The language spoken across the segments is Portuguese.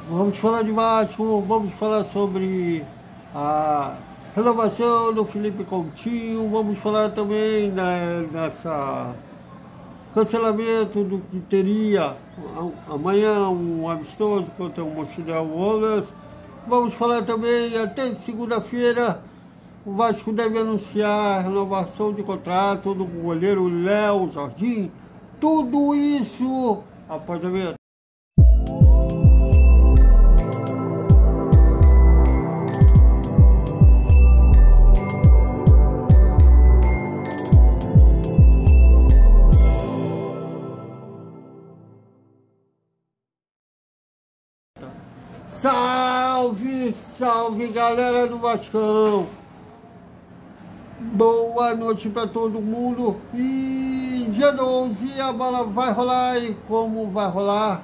Vamos falar de Vasco, vamos falar sobre a renovação do Felipe Coutinho, vamos falar também nessa cancelamento do que teria amanhã um amistoso contra o Montreal Wanderers. Vamos falar também, até segunda-feira, o Vasco deve anunciar a renovação de contrato do goleiro Léo Jardim. Tudo isso após a vinheta. Salve, salve galera do Vascão! Boa noite para todo mundo. E dia 12 a bola vai rolar, e como vai rolar?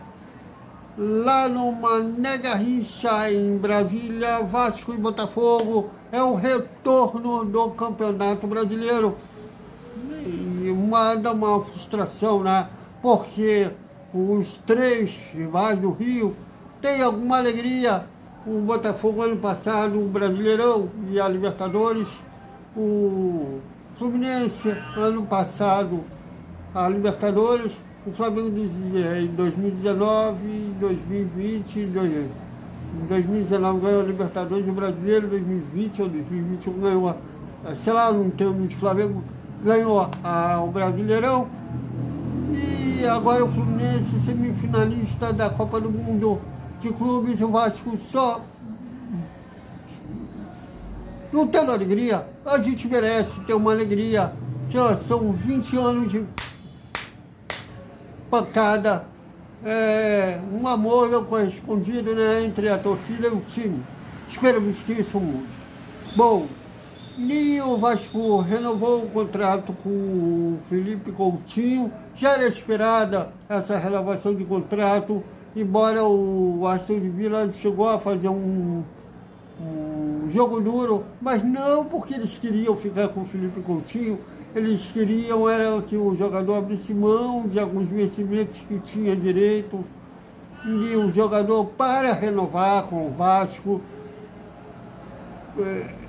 Lá no Mané Garrincha, em Brasília, Vasco e Botafogo, é o retorno do Campeonato Brasileiro. E dá uma frustração, né? Porque os três rivais do Rio tem alguma alegria. O Botafogo ano passado, o Brasileirão e a Libertadores. O Fluminense ano passado, a Libertadores. O Flamengo em 2019, 2020, em 2019 ganhou a Libertadores, o Brasileiro, 2020 ou 2021 ganhou, sei lá, no termo de Flamengo, ganhou o Brasileirão. E agora o Fluminense, semifinalista da Copa do Mundo de clubes, o Vasco só não tendo alegria. A gente merece ter uma alegria. São 20 anos de pancada, um amor não correspondido, né, entre a torcida e o time. Esperamos que isso mude. Bom, e o Vasco renovou o contrato com o Felipe Coutinho. Já era esperada essa renovação de contrato, embora o Aston Villa chegou a fazer um jogo duro, mas não porque eles queriam ficar com o Felipe Coutinho. Eles queriam era que o jogador abrisse mão de alguns vencimentos que tinha direito, e o jogador, para renovar com o Vasco,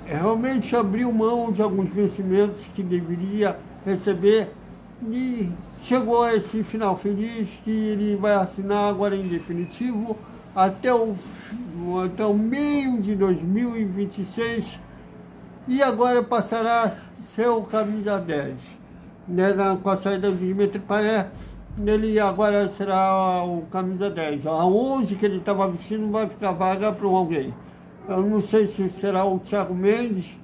realmente abriu mão de alguns vencimentos que deveria receber, e chegou a esse final feliz que ele vai assinar agora em definitivo até o meio de 2026, e agora passará a ser o camisa 10. Né, com a saída do Dimitri Payet, ele agora será o camisa 10. A 11 que ele estava vestindo vai ficar vaga para alguém. Eu não sei se será o Thiago Mendes,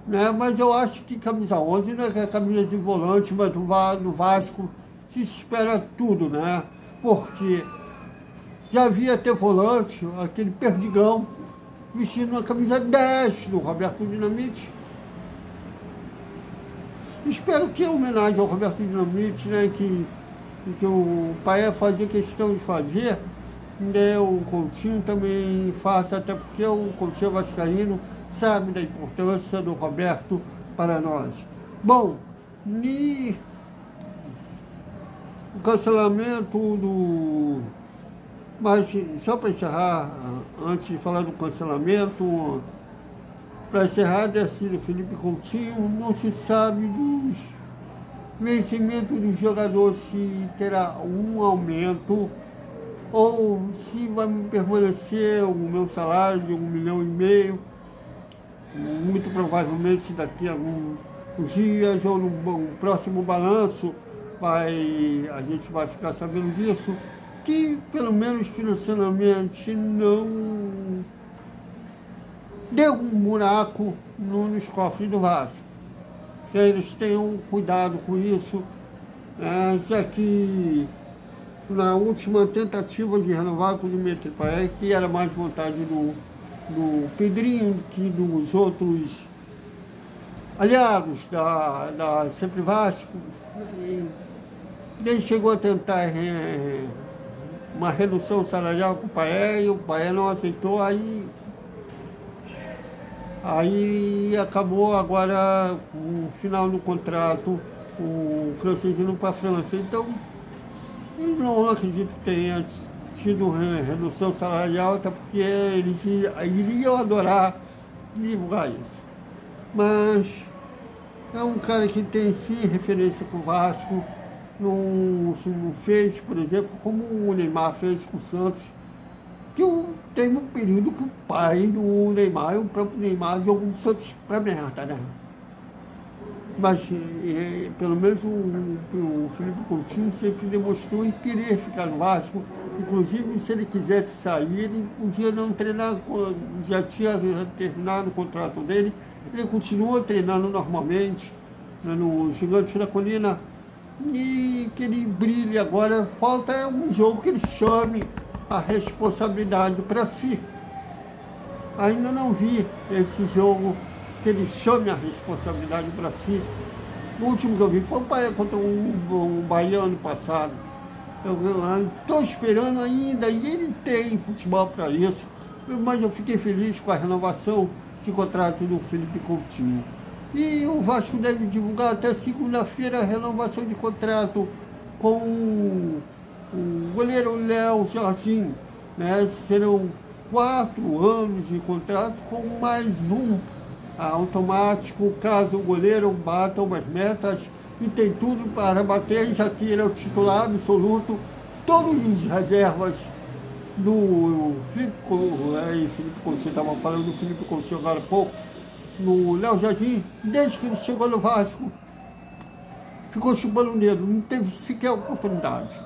né, mas eu acho que camisa 11 não é camisa de volante, mas do Vasco se espera tudo, né? Porque já havia ter volante, aquele Perdigão, vestindo uma camisa 10 do Roberto Dinamite. Espero que, em homenagem ao Roberto Dinamite, né, que o Payet fazia questão de fazer, né, o Coutinho também faça, até porque o Coutinho vascaíno sabe da importância do Roberto para nós. Bom, e o cancelamento do... Mas, só para encerrar, antes de falar do cancelamento, para encerrar desse Felipe Coutinho, não se sabe dos vencimentos do jogador, se terá um aumento ou se vai permanecer o meu salário de 1,5 milhão. Muito provavelmente daqui a alguns dias ou no próximo balanço a gente vai ficar sabendo disso, que pelo menos financeiramente não deu um buraco nos cofres do Vasco. Que eles tenham cuidado com isso, já que na última tentativa de renovar com o Dimitri Payet, que era mais vontade do Pedrinho que dos outros aliados da Sempre Vasco, ele chegou a tentar uma redução salarial com o Payet, e o Payet não aceitou, aí acabou agora o final do contrato, o francês indo para a França. Então, eu não acredito que tenha tido redução salarial, até porque eles iriam adorar divulgar isso. Mas é um cara que tem sim referência com o Vasco, não fez, por exemplo, como o Neymar fez com o Santos, que teve um período que o pai do Neymar e o próprio Neymar jogou o Santos pra merda, né? Mas pelo menos o Felipe Coutinho sempre demonstrou querer ficar no Vasco. Inclusive, se ele quisesse sair, ele podia não treinar, já tinha terminado o contrato dele, ele continuou treinando normalmente, né, no Gigante da Colina, e que ele brilhe agora. Falta um jogo que ele chame a responsabilidade para si. Ainda não vi esse jogo que ele chame a responsabilidade para si. O último que eu vi foi contra um Bahia ano passado. Eu estou esperando ainda, e ele tem futebol para isso, mas eu fiquei feliz com a renovação de contrato do Felipe Coutinho. E o Vasco deve divulgar até segunda-feira a renovação de contrato com o goleiro Léo Jardim, né? Serão 4 anos de contrato com mais um automático, caso o goleiro bata umas metas, e tem tudo para bater, já que ele é o titular absoluto. Todos os reservas do Felipe Coutinho, estava falando do Felipe Coutinho agora há pouco, no Léo Jardim, desde que ele chegou no Vasco, ficou chupando o dedo, não teve sequer oportunidade.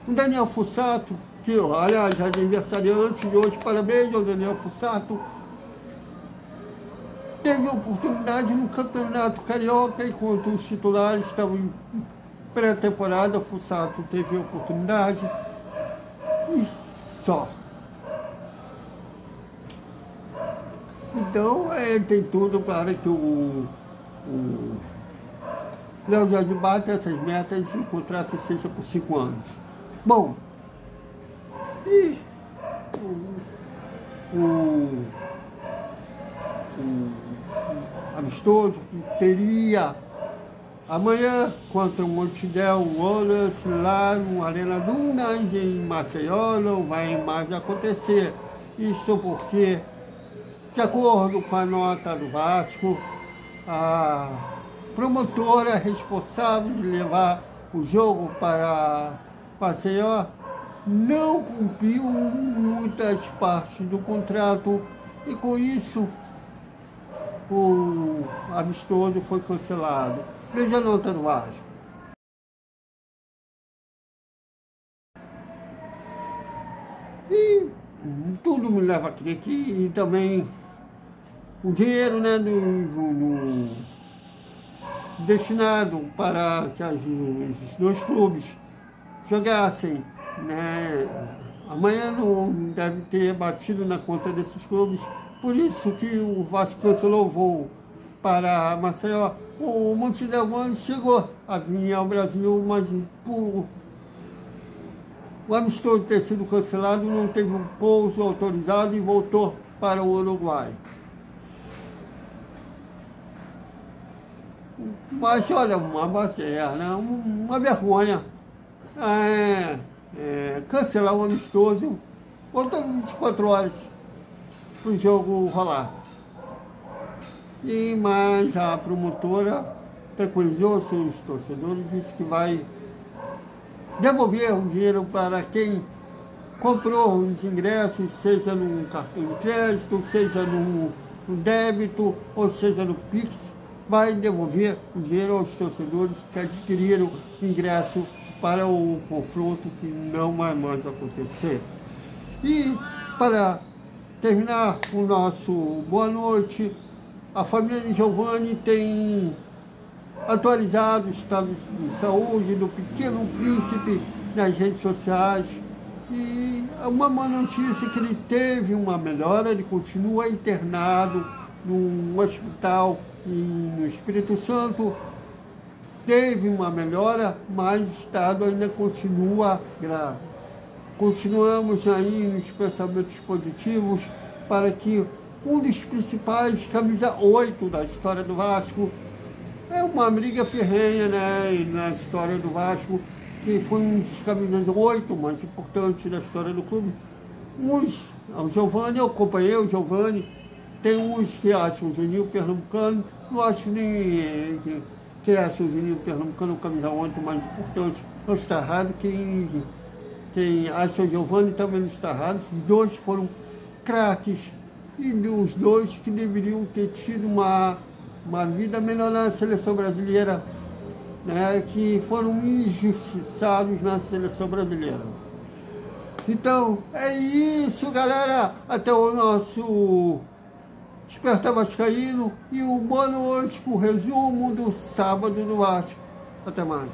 O Daniel Fussato, que aliás é aniversariante de hoje, parabéns ao Daniel Fussato, teve oportunidade no Campeonato Carioca, enquanto os titulares estavam em pré-temporada. Fussato teve oportunidade e só. Então, tem tudo para que o Léo Jardim bata essas metas e o contrato seja por 5 anos. Bom, e o amistoso que teria amanhã contra o Montevideo Wanderers lá no Arena Dunas, em Maceió, não vai mais acontecer. Isso porque, de acordo com a nota do Vasco, a promotora responsável de levar o jogo para Maceió não cumpriu muitas partes do contrato, e com isso o amistoso foi cancelado. Veja a nota do Vasco. E tudo me leva a crer que também o dinheiro, né, destinado para que os dois clubes jogassem, né, amanhã não deve ter batido na conta desses clubes. Por isso que o Vasco cancelou o voo para Maceió. O Montevideo Wanderers chegou a vir ao Brasil, mas por o amistoso ter sido cancelado, não teve um pouso autorizado e voltou para o Uruguai. Mas olha, uma vergonha. Cancelar o amistoso, faltando 24 horas para o jogo rolar. Mas a promotora tranquilizou seus torcedores, disse que vai devolver o dinheiro para quem comprou os ingressos, seja no cartão de crédito, seja no débito, ou seja no Pix, vai devolver o dinheiro aos torcedores que adquiriram ingresso para o confronto que não vai mais acontecer. E para terminar o nosso boa noite, a família de Giovanni tem atualizado o estado de saúde do Pequeno Príncipe nas redes sociais. E uma má notícia é que ele teve uma melhora, ele continua internado num hospital no Espírito Santo. Teve uma melhora, mas o estado ainda continua grave. Continuamos aí nos pensamentos positivos para que um dos principais, camisa 8 da história do Vasco, é uma briga ferrenha, né, na história do Vasco, que foi um dos camisas 8 mais importantes da história do clube. Uns, o Giovani, eu acompanhei o Giovani, tem uns que acham o Juninho Pernambucano, não acho nem que acha o Juninho Pernambucano o camisa 8 mais importante, não está errado, quem acha o Giovani também não está errado, os dois foram craques, e os dois que deveriam ter tido uma vida melhor na seleção brasileira, né, que foram injustiçados na seleção brasileira. Então, é isso, galera. Até o nosso Despertar Vascaíno e o boa noite com o resumo do sábado do Vasco. Até mais.